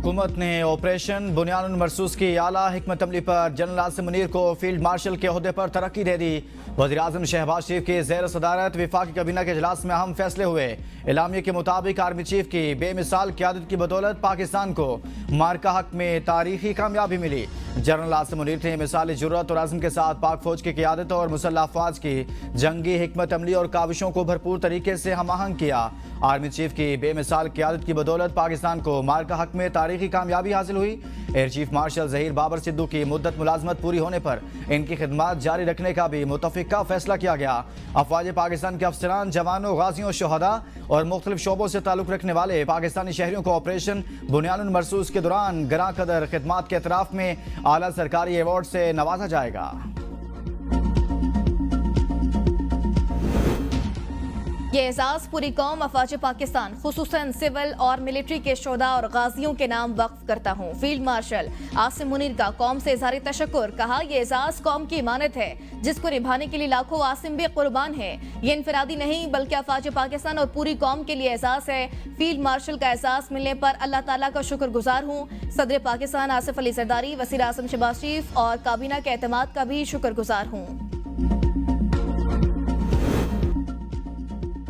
हुकूमत ने ऑपरेशन बुनियानुल मरसूस की आला हिकमत अमली पर जनरल आसिम मुनीर को फील्ड मार्शल के ओहदे पर तरक्की दे दी। वज़ीर-ए-आज़म शहबाज शरीफ के ज़ेर सदारत वफाकी काबीना के इजलास में अहम फैसले हुए। एलामिया के मुताबिक आर्मी चीफ की बेमिसाल क़यादत की बदौलत पाकिस्तान को मार्का हक में तारीखी कामयाबी मिली। जनरल आसिम मुनीर ने मिसाली जुर्रत और आज़म के साथ पाक फौज की क़यादत और मुसल्लह अफ़वाज की जंगी हिकमत अमली और काविशों को भरपूर तरीके से हम आहंग किया। आर्मी चीफ की बेमिसाल क़यादत की बदौलत पाकिस्तान को मार्का हक में तारीखी कामयाबी हासिल हुई। Air chief marshal Zaheer Babar Sidhu की मुद्दत मुलाजमत पूरी होने पर इनकी खिदमत जारी रखने का भी मुतफ़िक़ा फैसला किया गया। अफ़वाज पाकिस्तान के अफसरान, जवानों, गाजियों, शहदा और मुख्तलिफ शोबों से ताल्लुक़ रखने वाले पाकिस्तानी शहरियों को ऑपरेशन बुनियानुल मरसूस के दौरान गरां कदर खिदमात के एतराफ़ में आला सरकारी अवार्ड से नवाजा जाएगा। ये एजाज़ पूरी कौम अफवाज पाकिस्तान खुसूसन सिविल और मिलिट्री के शोधा और गाजियों के नाम वक्फ करता हूँ। फील्ड मार्शल आसिम मुनीर का कौम से इज़हार तशक्कुर। कहा, यह एजाज़ कौम की इमानत है जिसको निभाने के लिए लाखों आसिम भी कुर्बान है। ये इनफरादी नहीं बल्कि अफवाज पाकिस्तान और पूरी कौम के लिए एजाज़ है। फील्ड मार्शल का एजाज़ मिलने पर अल्लाह ताला का शुक्रगुजार हूँ। सदर पाकिस्तान आसिफ अली जरदारी, वज़ीर-ए-आज़म शहबाज शरीफ और काबीना के एतमाद का भी शुक्रगुजार हूँ।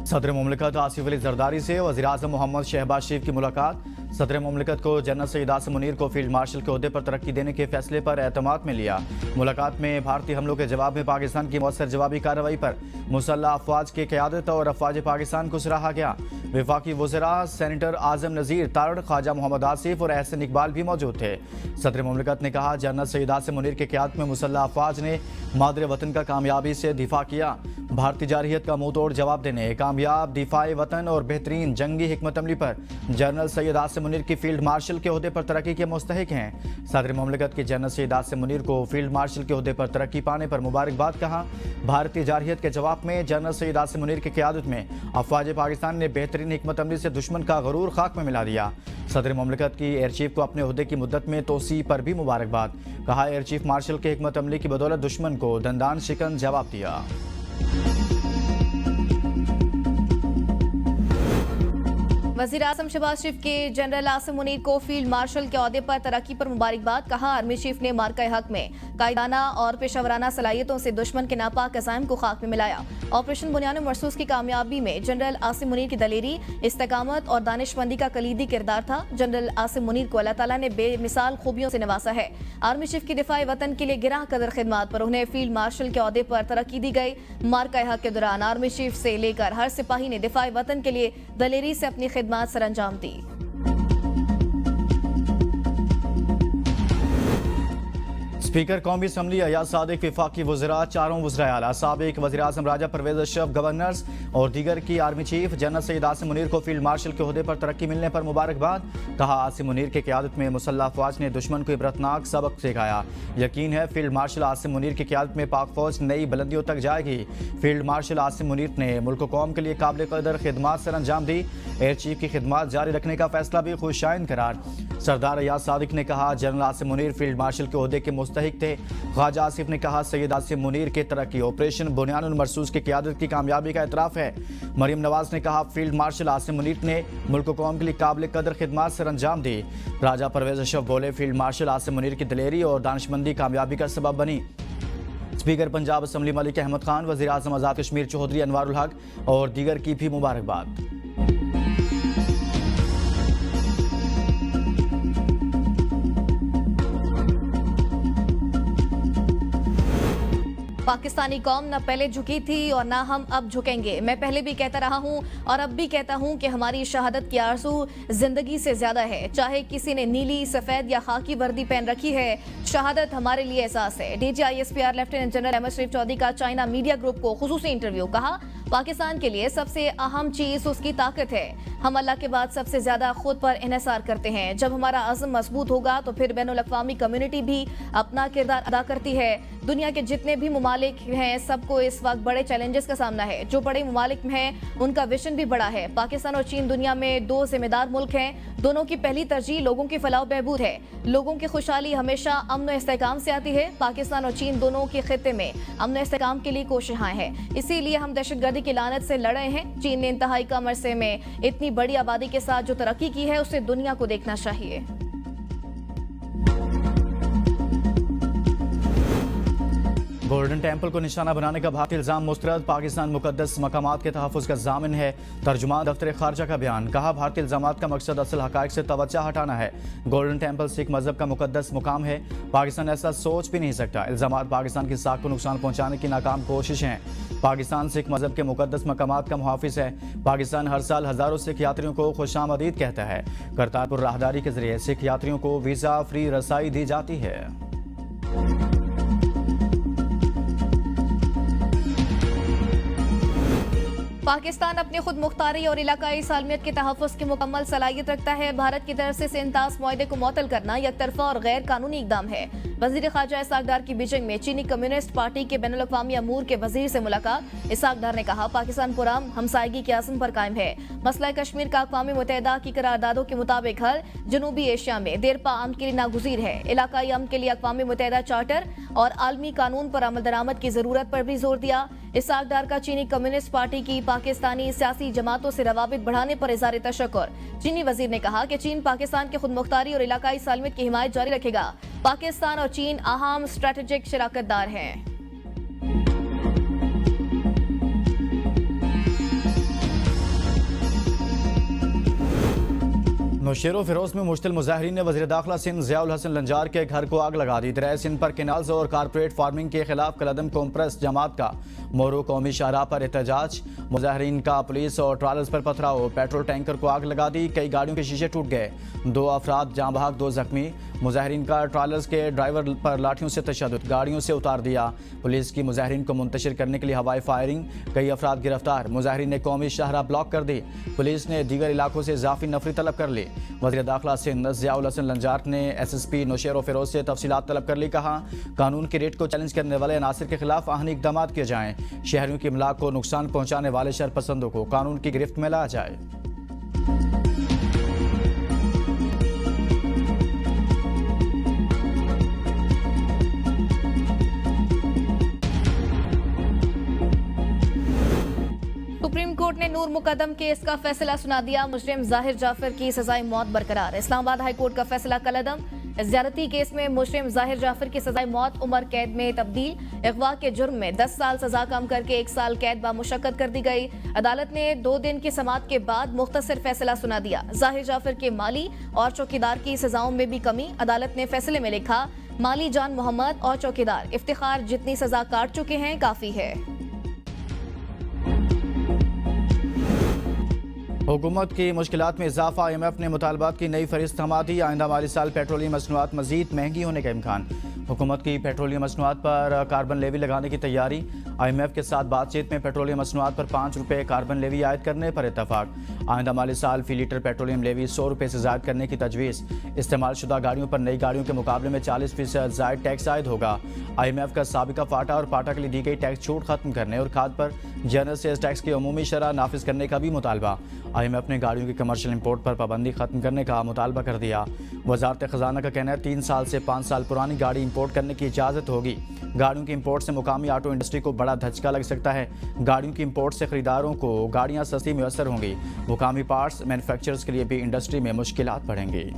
सदर मुमलिकत आसिफ अली जरदारी से वज़ीर-ए-आज़म मोहम्मद शहबाज शरीफ की मुलाकात। सदर मुमलिकत को जनरल सैयद आसिम मुनीर को फील्ड मार्शल के ओहदे पर तरक्की देने के फैसले पर एतमाद में लिया। मुलाकात में भारतीय हमलों के जवाब में पाकिस्तान की मौसर जवाबी कार्रवाई पर मुसल्लह अफवाज की क़यादत और अफवाज पाकिस्तान को सराहा गया। वफाकी वज़रा सेनेटर आज़म नज़ीर तारड़, ख्वाजा मोहम्मद आसिफ और एहसन इकबाल भी मौजूद थे। सदर मुमलिकत ने कहा, जनरल सैयद आसिम मुनीर के क़यादत में मुसल्लह अफवाज ने मादर वतन का कामयाबी से दिफा किया। भारतीय जारहियत का मुंह तोड़ जवाब देने, कामयाब दिफाए वतन और बेहतरीन जंगी हिकमत अमली पर जनरल सैयद आसिम मुनीर की फील्ड मार्शल के ओहदे पर तरक्की के मुस्तहिक हैं। सदर मुमलिकत के जनरल सैयद आसिम मुनीर को फील्ड मार्शल के ओहदे पर तरक्की पाने पर मुबारकबाद कहा। भारतीय जारहियत के जवाब में जनरल सैयद आसिम मुनीर की क़यादत में अफवाज पाकिस्तान ने बेहतरीन हिकमत अमली से दुश्मन का गरूर खाक में मिला दिया। सदर मुमलिकत की एयर चीफ को अपने ओहदे की मुद्दत में तोसी पर भी मुबारकबाद। कहा, एयर चीफ मार्शल के हिकमत अमली की बदौलत दुश्मन को दंदान शिकन जवाब दिया। वज़ीर-ए-आज़म शहबाज शरीफ के जनरल आसिम मुनीर को फील्ड मार्शल के ओहदे पर तरक्की पर मुबारकबाद। कहा, आर्मी चीफ ने मार्का हक में कायदाना और पेशावराना सलाहियतों से दुश्मन के नापाक अज़ाइम को खाक में मिलाया। ऑपरेशन बुनियानुल मरसूस की कामयाबी में जनरल आसिम मुनीर की दलेरी, इस्तेकामत और दानिशमंदी का कलीदी किरदार था। जनरल आसिम मुनीर को अल्लाह ताला ने बेमिसाल खूबियों से नवाजा है। आर्मी चीफ की दिफाए वतन के लिए गिराह कदर खिदमत पर उन्हें फील्ड मार्शल के ओहदे पर तरक्की दी गई। मार्का हक के दौरान आर्मी चीफ से लेकर हर सिपाही ने दिफाए वतन के लिए दलेरी से अपनी खिदमत सरअंजाम दी। स्पीकर कौमी असम्बली अयाज सादिक, वफाकी वज़रा, चारों वज़राए आला, साबिक वज़ीर-ए-आज़म राजा परवेज़ अशरफ, गवर्नर्स और दीगर की army chief general Syed Asim Munir को फील्ड मार्शल के ओहदे पर तरक्की मिलने पर मुबारकबाद। कहा, आसिम मुनीर की क़यादत में मुसल्लह अफवाज ने दुश्मन को इबरतनाक सबक सिखाया। यकीन है फील्ड मार्शल आसिम मुनीर की क़यादत में पाक फौज नई बुलंदियों तक जाएगी। फील्ड मार्शल आसिम मुनीर ने मुल्क कौम के लिए काबिल कदर खिदमत सर अंजाम दी। एयर चीफ की खिदमत जारी रखने का फैसला भी खुशाइन करार। सरदार अयाज सादिक ने कहा, general Asim Munir field marshal के ओहदे के मुस्तहिक थे। ख्वाजा आसिफ ने कहा, सैयद आसिम मुनीर की तरक्की ऑपरेशन बुनियानुल मरसूस की क़यादत की कामयाबी का एतराफ़ है। मरियम नवाज ने कहा, फील्ड मार्शल आसिम मुनीर ने मुल्क कौम के लिए काबिल कदर खिदमत सर अंजाम दी। राजा परवेज़ अशरफ बोले, फील्ड मार्शल आसिम मुनीर की दिलेरी और दानिशमंदी कामयाबी का सबब बनी। स्पीकर पंजाब असम्बली मलिक अहमद खान, वज़ीर-ए-आज़म आज़ाद कश्मीर चौधरी अनवारुल हक और दीगर की भी मुबारकबाद। पाकिस्तानी कौम न पहले झुकी थी और ना हम अब झुकेंगे। मैं पहले भी कहता रहा हूँ और अब भी कहता हूँ कि हमारी शहादत की आरज़ू जिंदगी से ज्यादा है। चाहे किसी ने नीली, सफेद या खाकी वर्दी पहन रखी है, शहादत हमारे लिए एहसास है। DGISPR लेफ्टिनेंट जनरल अहमद शरीफ चौधरी का चाइना मीडिया ग्रुप को खुसूसी इंटरव्यू। कहा, पाकिस्तान के लिए सबसे अहम चीज उसकी ताकत है। हम अल्लाह के बाद सबसे ज्यादा खुद पर इन्हिसार करते हैं। जब हमारा अज़्म मजबूत होगा तो फिर बैनुल अक़वामी कम्युनिटी भी अपना किरदार अदा करती है। दुनिया के जितने भी ममालिक हैं सबको इस वक्त बड़े चैलेंजेस का सामना है। जो बड़े ममालिक हैं उनका विजन भी बड़ा है। पाकिस्तान और चीन दुनिया में दो जिम्मेदार मुल्क हैं। दोनों की पहली तरजीह लोगों की फलाह बहबूद है। लोगों की खुशहाली हमेशा अमन और इस्तेहकाम से आती है। पाकिस्तान और चीन दोनों के खित्ते में अमन और इस्तेहकाम के लिए कोशिशें हैं। इसीलिए हम दहशतगर्दी की लानत से लड़ रहे हैं। चीन ने इंतहाई कम अरसे में इतनी बड़ी आबादी के साथ जो तरक्की की है उसे दुनिया को देखना चाहिए। गोल्डन टेम्पल को निशाना बनाने का भारतीय इल्जाम मुस्तरद, पाकिस्तान मुकद्दस मकामात के तहफ़्फ़ुज़ का ज़ामिन है। तर्जुमान दफ्तर खारजा का बयान, कहा भारतीय इल्जामात का मकसद असल हक़ाइक़ से तवज्जो हटाना है। गोल्डन टेम्पल सिख मज़हब का मुकद्दस मुकाम है, पाकिस्तान ऐसा सोच भी नहीं सकता। इल्जामात पाकिस्तान की साख को नुकसान पहुँचाने की नाकाम कोशिश हैं। पाकिस्तान सिख मज़हब के मुकद्दस मकामात का मुहाफ़िज़ है। पाकिस्तान हर साल हज़ारों सिख यात्रियों को खुशामदीद कहता है। करतारपुर राहदारी के जरिए सिख यात्रियों को वीज़ा फ्री रसाई दी जाती है। पाकिस्तान अपनी खुद मुख्तारी और इलाकाई सालमियत के तहफ़्फ़ुज़ की मुकम्मल सलाहियत रखता है। भारत की तरफ से इंतास मुआहदे को मुअत्तल करना एक तरफा और गैर कानूनी इक़दाम है। वज़ीर ख़ारजा इसाक डार की बीजिंग में चीनी कम्युनिस्ट पार्टी के बैनुल अक़वामी अमूर के वज़ीर से मुलाकात। इसाक डार ने कहा पाकिस्तान पुरअमन हमसायगी के अज़्म पर कायम है। मसला कश्मीर का अक़वाम मुत्तहिदा की करारदादों के मुताबिक हल जनूबी एशिया में देरपा अमन के लिए नागुज़ीर है। इलाकाई अमन के लिए अक़वाम मुत्तहिदा चार्टर और आलमी कानून पर अमल दरामद की ज़रूरत पर भी जोर दिया। इसाक डार का चीनी कम्युनिस्ट पार्टी की पाकिस्तानी सियासी जमातों से रवाबित बढ़ाने पर इज़हार तशक्कुर। चीनी वजीर ने कहा कि चीन पाकिस्तान की खुद मुख्तारी और इलाकाई सालमियत की हिमायत जारी रखेगा। पाकिस्तान और चीन अहम स्ट्रेटेजिक शराकतदार हैं। नौशेरो फिरोज में मुश्तिल मुजाहिरीन ने वज़ीर दाखिला सिंध ज़ियाउल हसन लंजार के घर को आग लगा दी। दरियाए सिंध पर केनाल्स और कारपोरेट फार्मिंग के खिलाफ कलअदम कॉम्प्रेस जमात का मोरू कौमी शाहराह पर एहतजाज। मुजाहिरीन का पुलिस और ट्रालर्स पर पथराव, पेट्रोल टैंकर को आग लगा दी, कई गाड़ियों के शीशे टूट गए, 2 अफराद जाँ बहक 2 जख्मी। मुजाहिरीन का ट्रालर्स के ड्राइवर पर लाठियों से तशद्दुद, गाड़ियों से उतार दिया। पुलिस की मुजाहिरीन को मुंतशिर करने के लिए हवाई फायरिंग, कई अफराद गिरफ्तार। मुजाहिरीन ने कौमी शाहराह ब्लॉक कर दी, पुलिस ने दीगर इलाकों से इजाफी नफरी तलब कर ली। वज़ीर दाखिला सिंध ज़ियाउल हसन लंजार ने SSP नौशेरो फिरोज से तफसीलात तलब कर ली। कहा कानून के रेट को चैलेंज करने वाले अनासिर के खिलाफ आहनी इक़दाम किए जाएँ। शहरियों की इमलाक को नुकसान पहुँचाने वाले शरपसंदों को कानून की गिरफ्त में लाया जाए। सुप्रीम कोर्ट ने नूर मुकदम केस का फैसला सुना दिया। मुजरिम जाहिर जाफर की सजाए मौत बरकरार। इस्लामाबाद हाई कोर्ट का फैसला कलअदम। ज़्यादती केस में मुजरिम जाहिर जाफर की सजाए मौत उम्र कैद में तब्दील। अगवा के जुर्म में 10 साल सजा कम करके 1 साल कैद बामुशक्कत कर दी गई। अदालत ने 2 दिन की समाअत के बाद मुख्तसर फैसला सुना दिया। जाहिर जाफर के माली और चौकीदार की सजाओं में भी कमी। अदालत ने फैसले में लिखा माली जान मोहम्मद और चौकीदार इफ्तिखार जितनी सजा काट चुके हैं काफी है। हुकूमत की मुश्किलात में इजाफा, IMF ने मुतालबात की नई फहरिस्त थमा दी। आइंदा माली साल पेट्रोलियम मसनूआत मजीद महंगी होने का इम्कान। हुकूमत की पेट्रोलियम मसनूआत पर कार्बन लेवी लगाने की तैयारी। IMF के साथ बातचीत में पेट्रोलियम मसनूआत पर 5 रुपये कार्बन लेवी आयद करने पर इतफाक। आइंदा माली साल फी लीटर पेट्रोलियम लेवी 100 रुपये से जायद करने की तजवीज़। इस्तेमाल शुदा गाड़ियों पर नई गाड़ियों के मुकाबले में 40% जायद टैक्स आयद होगा। IMF का साबिका फाटा और पाटा के लिए दी गई टैक्स छूट खत्म करने और खाद पर जनरल सेल्स टैक्स की अमूमी शरह नाफिज करने का भी मुतालबा। IMF ने गाड़ियों की कमर्शियल इंपोर्ट पर पाबंदी खत्म करने का मुतालबा कर दिया। वजारत खजाना का कहना है 3 साल से 5 साल पुरानी गाड़ी इंपोर्ट करने की इजाज़त होगी। गाड़ियों की इंपोर्ट से मुकामी ऑटो इंडस्ट्री को बड़ा धचका लग सकता है। गाड़ियों की इंपोर्ट से खरीदारों को गाड़ियां सस्ती मुयसर होंगी। मुकामी पार्ट्स मैन्युफैक्चरर्स के लिए भी इंडस्ट्री में मुश्किलात बढ़ेंगी।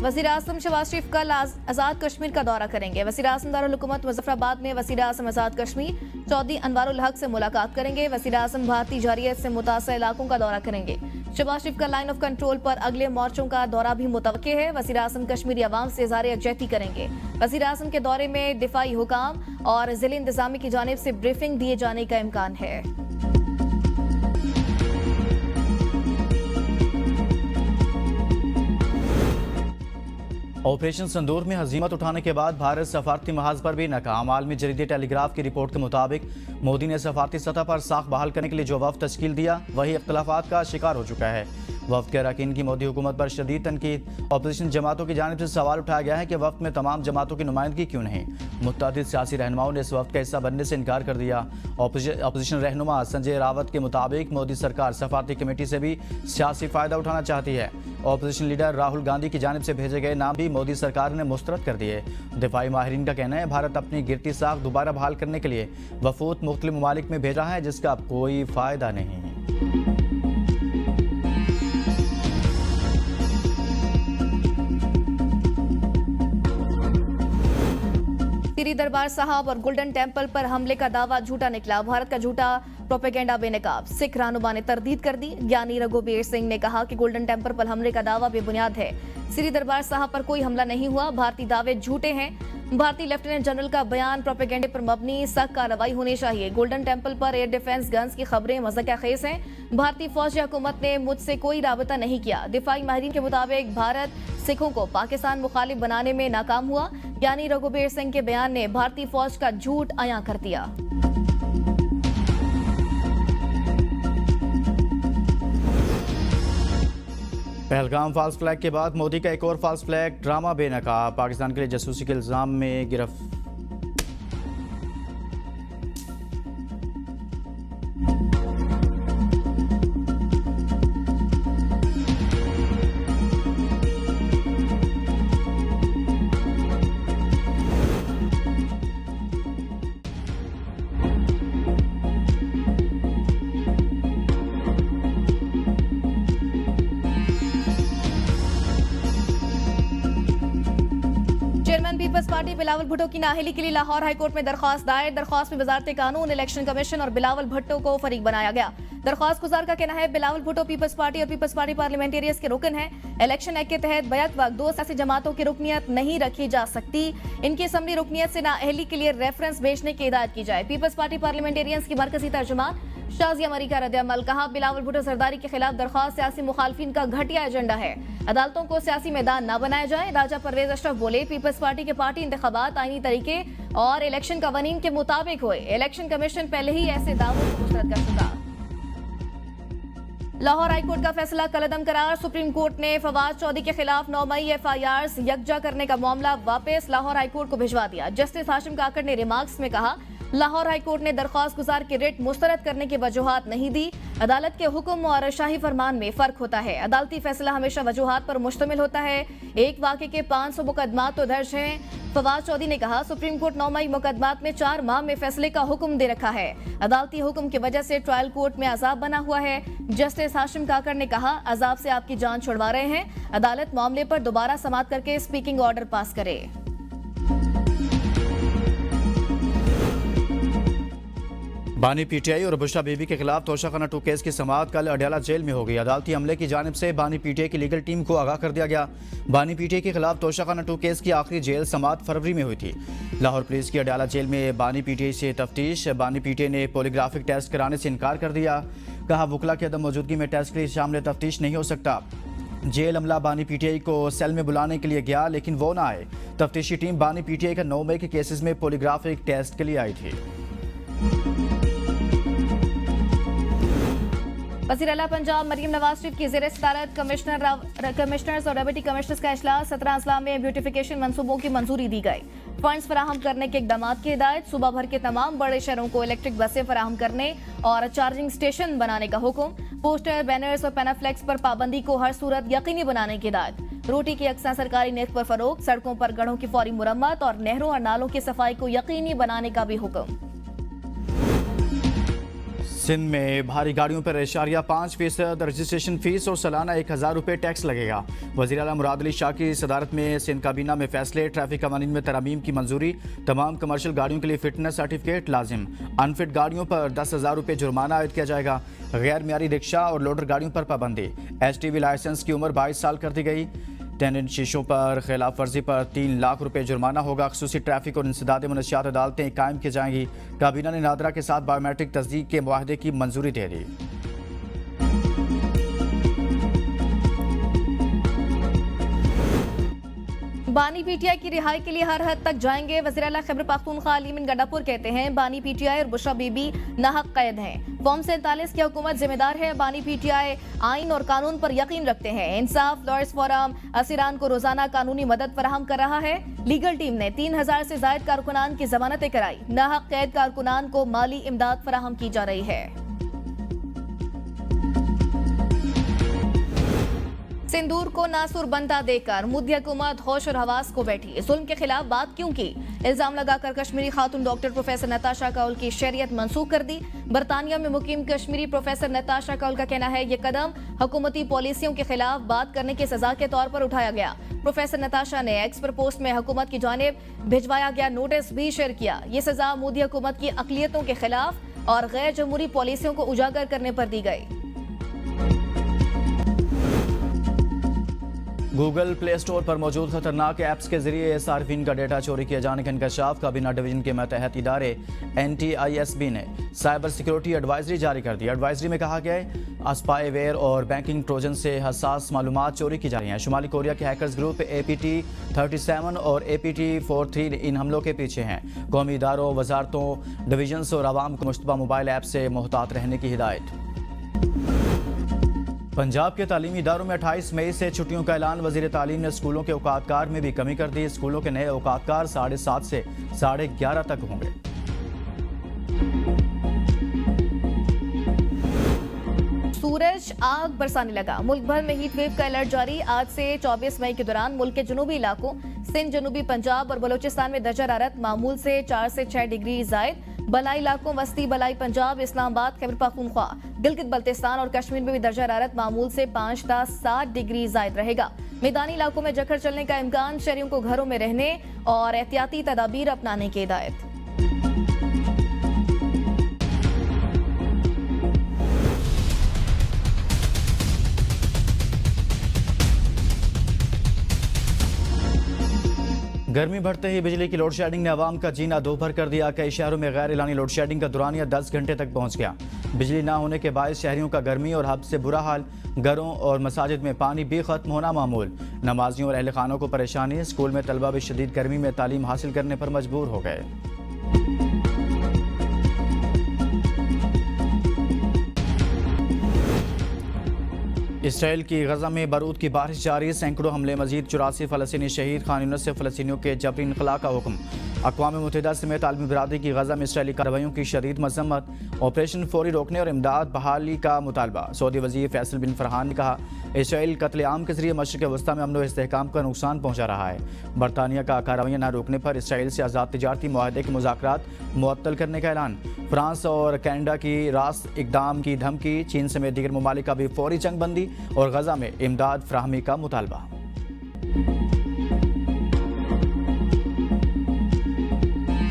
वज़ीर आज़म शहबाज शरीफ कल आज़ाद कश्मीर का दौरा करेंगे। वज़ीर आज़म दारुल हुकूमत मुज़फ्फराबाद में वज़ीर आज़म आज़ाद कश्मीर चौधरी अनवारुल हक से मुलाकात करेंगे। वज़ीर आज़म भारतीय जारियत से मुतासर इलाकों का दौरा करेंगे। शहबाज शरीफ का लाइन ऑफ कंट्रोल पर अगले मोर्चों का दौरा भी मुतवक्किल है। वज़ीर आज़म कश्मीरी अवाम से इज़हार यकजहती करेंगे। वज़ीर आज़म के दौरे में दिफाई हुकाम और ज़िला इंतज़ामी की जानिब से ब्रीफिंग दिए जाने का इम्कान है। ऑपरेशन संदूर में हजीमत उठाने के बाद भारत सफारती महाज पर भी नाकाम। आलमी जरीदे टेलीग्राफ की रिपोर्ट के मुताबिक मोदी ने सफारती सतह पर साख बहाल करने के लिए जो वफ़द तश्कील दिया वही इख्तलाफात का शिकार हो चुका है। वफ़द के अरकान की मोदी हुकूमत पर शदीद तनकीद। अपोजिशन जमातों की जानिब से सवाल उठाया गया है कि वफ़द में तमाम जमातों की नुमाइंदगी क्यों नहीं। मुत्तअद्दिद सियासी रहनुमाओं ने इस वफ़द का हिस्सा बनने से इनकार कर दिया। अपोजिशन रहनुमा संजय रावत के मुताबिक मोदी सरकार सफारती कमेटी से भी सियासी फ़ायदा उठाना चाहती है। अपोजिशन लीडर राहुल गांधी की जानिब से भेजे गए नाम भी मोदी सरकार ने मुस्तरद कर दिए। दिफाई माहिरीन का कहना है भारत अपनी गिरती साख दोबारा बहाल करने के लिए वफूद मुख्तलिफ ममालिक में भेजा है जिसका अब कोई फ़ायदा नहीं। श्री दरबार साहब और गोल्डन टेम्पल पर हमले का दावा झूठा निकला। भारत का झूठा प्रोपेगेंडा बेनकाब। सिख रहनुमा ने तरदीद कर दी। ज्ञानी रघुबीर सिंह ने कहा कि गोल्डन टेम्पल पर हमले का दावा बेबुनियाद है। श्री दरबार साहब पर कोई हमला नहीं हुआ। भारतीय दावे झूठे हैं। भारतीय लेफ्टिनेंट जनरल का बयान प्रोपेगेंडे पर मबनी, सख्त कार्रवाई होनी चाहिए। गोल्डन टेम्पल पर एयर डिफेंस गन्स की खबरें मज़ाक़-ए-खेज़ हैं। भारतीय फौज या हुकूमत ने मुझसे कोई राबता नहीं किया। दिफाई माहिरीन के मुताबिक भारत सिखों को पाकिस्तान मुखालिफ बनाने में नाकाम हुआ। ज्ञानी रघुबीर सिंह के बयान ने भारतीय फौज का झूठ अयां कर दिया। पहलगाम फॉल्स फ्लैग के बाद मोदी का एक और फॉल्स फ्लैग ड्रामा बेनकाब। पाकिस्तान के लिए जासूसी के इल्जाम में गिरफ्तार। Chairman people's party Bilawal Bhutto की नाअहली के लिए लाहौर हाईकोर्ट में दरख्वास्त दायर। दरख्वास्त में वजारत कानून, इलेक्शन कमीशन और बिलावल भुट्टो को फरीक बनाया गया। दरख्वास्त गुजार का कहना है बिलावल भुट्टो पीपल्स पार्टी और पीपल्स पार्टी पार्लियामेंटेरियंस के रुकन हैं। इलेक्शन एक्ट के तहत बैक वक्त दो सियासी जमातों की रुकनियत नहीं रखी जा सकती। इनकी असम्बली रुकनियत से नाअहली के लिए रेफरेंस भेजने की हिदायत की जाए। पीपल्स पार्टी पार्लियामेंटेरियंस की मरकजी तर्जुमान शाजिया मरी का रद्द-ए-अमल। कहा बिलावल भुट्टो जरदारी के खिलाफ दरख्वास्त सियासी मुखालफिन का घटिया एजेंडा है। अदालतों को सियासी मैदान न बनाया जाए। राजा परवेज अशरफ बोले पीपल्स पार्टी के पार्टी इंतखाबात आईनी तरीके और इलेक्शन कवानीन के मुताबिक हुए। इलेक्शन कमीशन पहले ही ऐसे दावों को मुस्तरद कर चुका। लाहौर हाईकोर्ट का फैसला कलअदम करार। सुप्रीम कोर्ट ने फवाद चौधरी के खिलाफ 9 मई एफआईआर यकजा करने का मामला वापस लाहौर हाईकोर्ट को भिजवा दिया। जस्टिस हाशिम काकड़ ने रिमार्क्स में कहा लाहौर हाईकोर्ट ने दरख्वास्त गुजार की रिट मुस्तरद करने की वजूहात नहीं दी। अदालत के हुक्म और शाही फरमान में फर्क होता है। अदालती फैसला हमेशा वजूहात पर मुश्तमिल होता है। एक वाक़े के 500 मुकदमात तो दर्ज हैं। फवाद चौधरी ने कहा सुप्रीम कोर्ट 9 मई मुकदमात में 4 माह में फैसले का हुक्म दे रखा है। अदालती हुक्म की वजह से ट्रायल कोर्ट में अजाब बना हुआ है। जस्टिस हाशिम काकड़ ने कहा अजाब से आपकी जान छुड़वा रहे हैं। अदालत मामले पर दोबारा समाअत करके स्पीकिंग ऑर्डर पास करे। बानी पीटीआई और बुशरा बीबी के खिलाफ तोशाखाना 2 केस की समाअत कल अडयाला जेल में हो गई। अदालती अमले की जानिब से बानी पीटीआई की लीगल टीम को आगाह कर दिया गया। बानी पीटीआई के खिलाफ तोशाखाना 2 केस की आखिरी जेल समाअत फरवरी में हुई थी। लाहौर पुलिस की अडयाला जेल में बानी पीटीआई से तफ्तीश। बानी पीटीआई ने पॉलीग्राफिक टेस्ट कराने से इनकार कर दिया। कहा वकला की अदम मौजूदगी में टेस्ट के लिए शामिल तफ्तीश नहीं हो सकता। जेल अमला बानी पीटीआई को सेल में बुलाने के लिए गया लेकिन वो ना आए। तफ्तीशी टीम बानी पीटीआई का 9 मई के केसेस में पॉलीग्राफिक टेस्ट के लिए आई थी। वज़ीर आला पंजाब मरीम नवाज शरीफ की ज़ेर सदारत कमिश्नर्स और डेप्यूटी कमिश्नर्स का इजलास। 17 अजला में ब्यूटिफिकेशन मंसूबों की मंजूरी दी गई। फंड्स फराहम करने के इकदाम की हिदायत। सूबा भर के तमाम बड़े शहरों को इलेक्ट्रिक बसें फराहम करने और चार्जिंग स्टेशन बनाने का हुक्म। पोस्टर, बैनर्स और पैनाफ्लेक्स पर पाबंदी को हर सूरत यकीनी बनाने की हिदायत। रोटी की अक्सर सरकारी नेक पर फरोख्त। सड़कों पर गढ़ों की फौरी मुरम्मत और नहरों और नालों की सफाई को यकीनी बनाने का भी हुक्म। सिंध में भारी गाड़ियों पर 5% रजिस्ट्रेशन फीस और सालाना 1000 रुपये टैक्स लगेगा। वज़ीर आला मुराद अली शाह की सदारत में सिंध काबीना में फैसले। ट्रैफिक कवानीन में तरमीम की मंजूरी। तमाम कमर्शियल गाड़ियों के लिए फिटनेस सर्टिफिकेट लाजिम। अनफिट गाड़ियों पर 10,000 रुपये जुर्माना आयद किया जाएगा। गैर मियारी रिक्शा और लोडर गाड़ियों पर पाबंदी। STV लाइसेंस की उम्र 22 साल कर दी गई। 10 इंच शीशों पर खिलाफ वर्जी पर 3 लाख रुपये जुर्माना होगा। खसूसी ट्रैफिक और इंसदाद मनशियात अदालतें कायम की जाएंगी। काबीना ने नादरा के साथ बायोमेट्रिक तस्दीक के मुआहदे की मंजूरी दे दी। बानी पीटीआई की रिहाई के लिए हर हद तक जाएंगे। वज़ीर आला खैबर पख्तूनख्वा अलीमीन गंडापुर कहते हैं बानी पीटीआई और बुशरा बीबी नाहक कैद हैं। फॉर्म 47 की हुकूमत जिम्मेदार है। बानी पीटीआई आइन और कानून पर यकीन रखते हैं। इंसाफ लॉयर्स फोरम असीरान को रोजाना कानूनी मदद फराहम कर रहा है। लीगल टीम ने 3000 से जायद कारकुनान की जमानतें कराई। नाहक कैद कारकुनान को माली इमदाद फराहम की जा रही है। सिंदूर को नासुर बनता देखकर मोदी हुकूमत होश और हवास को बैठी। जुल्म के खिलाफ बात क्यों की? इल्जाम लगाकर कश्मीरी खातून डॉक्टर प्रोफेसर नताशा कौल की शरीयत मंसूख कर दी। बरतानिया में मुकीम कश्मीरी प्रोफेसर नताशा कौल का कहना है ये कदम हुकूमती पॉलिसियों के खिलाफ बात करने की सजा के तौर पर उठाया गया। प्रोफेसर नताशा ने एक्स पर पोस्ट में हुकूमत की जानिब भिजवाया गया नोटिस भी शेयर किया। ये सजा मोदी हुकूमत की अक़लियतों के खिलाफ और गैर जमहूरी पॉलिसियों को उजागर करने पर दी गई। गूगल प्ले स्टोर पर मौजूद खतरनाक ऐप्स के जरिए सार्फिन का डेटा चोरी किए जाने का इंकशाफ काबीना डिवीजन के मातहत इदारे NTISB ने साइबर सिक्योरिटी एडवाइजरी जारी कर दी। एडवाइजरी में कहा गया है स्पाईवेयर और बैंकिंग ट्रोजन से हसास मालूमात चोरी की जा रही हैं। शुमाली कोरिया के हैकर्स ग्रुप APT37 और APT43 इन हमलों के पीछे हैं। कौमी इदारों, वजारतों, डिवीजन्स और आवाम को मुश्तबा मोबाइल ऐप से मोहतात रहने की हिदायत। पंजाब के तालीमी इदारों में 28 मई से छुट्टियों का ऐलान। वज़ीर तालीम ने स्कूलों के औकातकार में भी कमी कर दी। स्कूलों के नए औकातकार 7:30 से 11:30 तक होंगे। सूरज आग बरसाने लगा। मुल्क भर में हीट वेव का अलर्ट जारी। आज से 24 मई के दौरान मुल्क के जुनूबी इलाकों सिंध, जनूबी पंजाब और बलोचिस्तान में दर्जा हरारत मामूल से 4 से 6 डिग्री जायद। बलाई इलाकों वस्ती बलाई पंजाब, इस्लामाबाद, खैबर पख्तूनख्वा, गिलगित बल्तिस्तान और कश्मीर में भी दर्जा हरारत मामूल से 5 से 7 डिग्री जायद रहेगा। मैदानी इलाकों में जखड़ चलने का इम्कान। शहरियों को घरों में रहने और एहतियाती तदाबीर अपनाने की हिदायत। गर्मी बढ़ते ही बिजली की लोड शेडिंग ने आवाम का जीना दोभर कर दिया। कई शहरों में गैर एलानी लोड शेडिंग का दुरानिया 10 घंटे तक पहुंच गया। बिजली ना होने के बायस शहरियों का गर्मी और हब से बुरा हाल। घरों और मसाजिद में पानी भी खत्म होना मामूल। नमाजियों और अहल खानों को परेशानी। स्कूल में तलबा भी शदीद गर्मी में तालीम हासिल करने पर मजबूर हो गए। इसराइल की गजा में बारूद की बारिश जारी। सैकड़ों हमले मजीद। 84 फ़लस्तीनी शहीद। खान यूनिस से फ़लस्तीनियों के जबरी इनखला का हुक्म। अक़वाम मुत्तहिदा समेत आलमी बिरादरी की गजा में इसराइली कार्रवाइयों की शदीद मजम्मत। ऑपरेशन फौरी रोकने और इमदाद बहाली का मुतालबा। सऊदी वज़ीर फैसल बिन फरहान ने कहा इसराइल कत्लेआम के जरिए मशरिक़ वस्ता में अमन व इस्तेहकाम का नुकसान पहुँचा रहा है। बरतानिया का कार्रवाइयाँ न रोकने पर इसराइल से आज़ाद तिजारती मुआहदे के मुज़ाकरात मुअत्तल करने का ऐलान। फ्रांस और कैनेडा की रास्त इक़दाम की धमकी। चीन समेत दीगर ममालिक का भी फौरी जंगबंदी और गजा में इमदाद फराहमी का मुतालबा।